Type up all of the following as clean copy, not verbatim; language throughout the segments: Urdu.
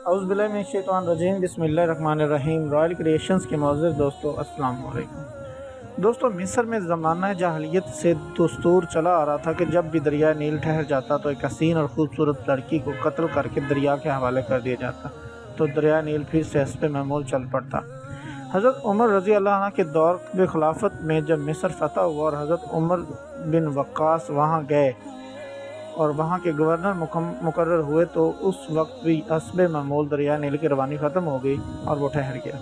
اعوذ باللہ من الشیطان الرجیم، بسم اللہ الرحمن الرحیم۔ رائل کریشنز کے معزز دوستو، السلام علیکم۔ دوستو، مصر میں زمانہ جاہلیت سے دستور چلا آ رہا تھا کہ جب بھی دریائے نیل ٹھہر جاتا تو ایک حسین اور خوبصورت لڑکی کو قتل کر کے دریا کے حوالے کر دیا جاتا تو دریائے نیل پھر سے حسب معمول چل پڑتا۔ حضرت عمر رضی اللہ عنہ کے دور خلافت میں جب مصر فتح ہوا اور حضرت عمر بن وقاص وہاں گئے اور وہاں کے گورنر مقرر ہوئے تو اس وقت بھی حسب معمول دریائے نیل کی روانی ختم ہو گئی اور وہ ٹھہر گیا۔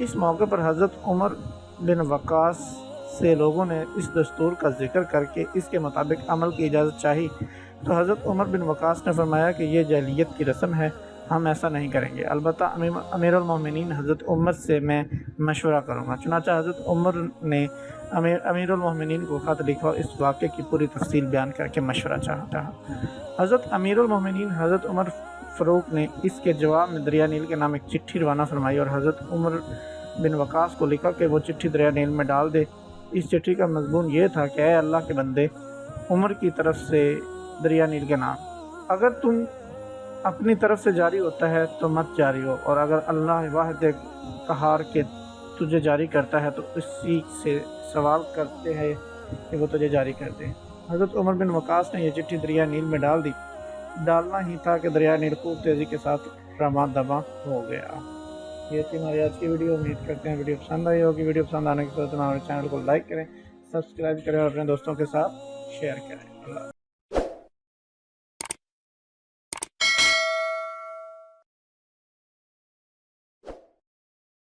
اس موقع پر حضرت عمر بن وقاص سے لوگوں نے اس دستور کا ذکر کر کے اس کے مطابق عمل کی اجازت چاہی تو حضرت عمر بن وقاص نے فرمایا کہ یہ جاہلیت کی رسم ہے، ہم ایسا نہیں کریں گے، البتہ امیر المومنین حضرت عمر سے میں مشورہ کروں گا۔ چنانچہ حضرت عمر نے امیر المومنین کو خط لکھا اور اس واقعے کی پوری تفصیل بیان کر کے مشورہ چاہتا۔ حضرت امیر المومنین حضرت عمر فاروق نے اس کے جواب میں دریا نیل کے نام ایک چٹھی روانہ فرمائی اور حضرت عمر بن وقاص کو لکھا کہ وہ چٹھی دریا نیل میں ڈال دے۔ اس چٹھی کا مضمون یہ تھا کہ اے اللہ کے بندے، عمر کی طرف سے دریا نیل کے نام، اگر تم اپنی طرف سے جاری ہوتا ہے تو مت جاری ہو، اور اگر اللہ واحد قہار کے تجھے جاری کرتا ہے تو اسی سے سوال کرتے ہیں کہ وہ تجھے جاری کر دے۔ حضرت عمر بن وقاص نے یہ چٹھی دریا نیل میں ڈال دی۔ ڈالنا ہی تھا کہ دریا نیل خوب تیزی کے ساتھ رواں دواں ہو گیا۔ یہ تھی ہماری آج کی ویڈیو۔ امید کرتے ہیں ویڈیو پسند آئی ہوگی۔ ویڈیو پسند آنے کی صورت میں ہمارے چینل کو لائک کریں، سبسکرائب کریں اور اپنے دوستوں کے ساتھ شیئر کریں۔ اللہ